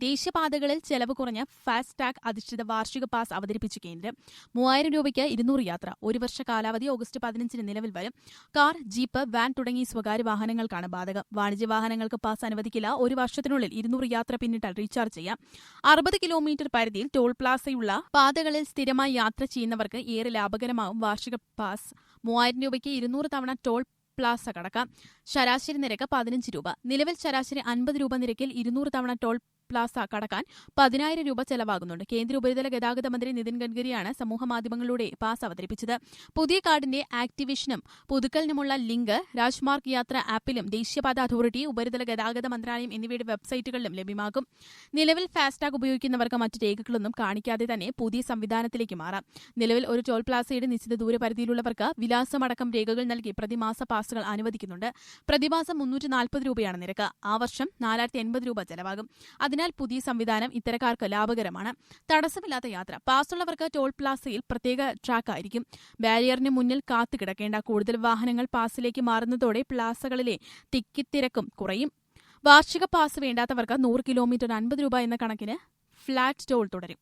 ദേശീയപാതകളിൽ ചെലവ് കുറഞ്ഞ ഫാസ്ടാഗ് അധിഷ്ഠിത വാർഷിക പാസ് അവതരിപ്പിച്ചു കേന്ദ്രം. 3000 രൂപയ്ക്ക് 200 യാത്ര. 1 വർഷ കാലാവധി ഓഗസ്റ്റ് 15 നിലവിൽ വരും. കാർ, ജീപ്പ്, വാൻ തുടങ്ങി സ്വകാര്യ വാഹനങ്ങൾക്കാണ് ബാധകം. വാണിജ്യ വാഹനങ്ങൾക്ക് പാസ് അനുവദിക്കില്ല. 1 വർഷത്തിനുള്ളിൽ 200 യാത്ര പിന്നിട്ടാൽ റീചാർജ് ചെയ്യാം. 60 കിലോമീറ്റർ പരിധിയിൽ ടോൾ പ്ലാസയുള്ള പാതകളിൽ സ്ഥിരമായി യാത്ര ചെയ്യുന്നവർക്ക് ഏറെ ലാഭകരമാവും വാർഷിക പാസ്. 3000 രൂപയ്ക്ക് 200 തവണ ടോൾ പ്ലാസ കടക്കാം. ശരാശരി നിരക്ക് 15 രൂപ. നിലവിൽ ശരാശരി 50 രൂപ നിരക്കിൽ 200 തവണ ടോൾ പ്ലാസ കടക്കാൻ 10,000 രൂപ ചെലവാകുന്നുണ്ട്. കേന്ദ്ര ഉപരിതല ഗതാഗത മന്ത്രി നിതിൻ ഗഡ്കരിയാണ് സമൂഹമാധ്യമങ്ങളിലൂടെ പാസ് അവതരിപ്പിച്ചത്. പുതിയ കാർഡിന്റെ ആക്ടിവേഷനും പുതുക്കലിനുമുള്ള ലിങ്ക് രാജ്മാർഗ് യാത്ര ആപ്പിലും ദേശീയപാത അതോറിറ്റി, ഉപരിതല ഗതാഗത മന്ത്രാലയം എന്നിവയുടെ വെബ്സൈറ്റുകളിലും ലഭ്യമാകും. നിലവിൽ ഫാസ്ടാഗ് ഉപയോഗിക്കുന്നവർക്ക് മറ്റ് രേഖകളൊന്നും കാണിക്കാതെ തന്നെ പുതിയ സംവിധാനത്തിലേക്ക് മാറാം. നിലവിൽ ഒരു ടോൾ പ്ലാസയുടെ നിശ്ചിത ദൂരപരിധിയിലുള്ളവർക്ക് വിലാസമടക്കം രേഖകൾ നൽകി പ്രതിമാസ പാസുകൾ അനുവദിക്കുന്നുണ്ട്. പ്രതിമാസം 340 രൂപയാണ് നിരക്ക്. ആ വർഷം 480 രൂപ ചെലവാകും. അതിനാൽ പുതിയ സംവിധാനം ഇത്തരക്കാർക്ക് ലാഭകരമാണ്. തടസ്സമില്ലാത്ത യാത്ര. പാസുള്ളവർക്ക് ടോൾ പ്ലാസയിൽ പ്രത്യേക ട്രാക്കായിരിക്കും. ബാരിയറിന് മുന്നിൽ കാത്തുകിടക്കേണ്ട. കൂടുതൽ വാഹനങ്ങൾ പാസിലേക്ക് മാറുന്നതോടെ പ്ലാസകളിലെ തിക്കിത്തിരക്കും കുറയും. വാർഷിക പാസ് വേണ്ടാത്തവർക്ക് 100 കിലോമീറ്റർ 50 രൂപ എന്ന കണക്കിന് ഫ്ളാറ്റ് ടോൾ തുടരും.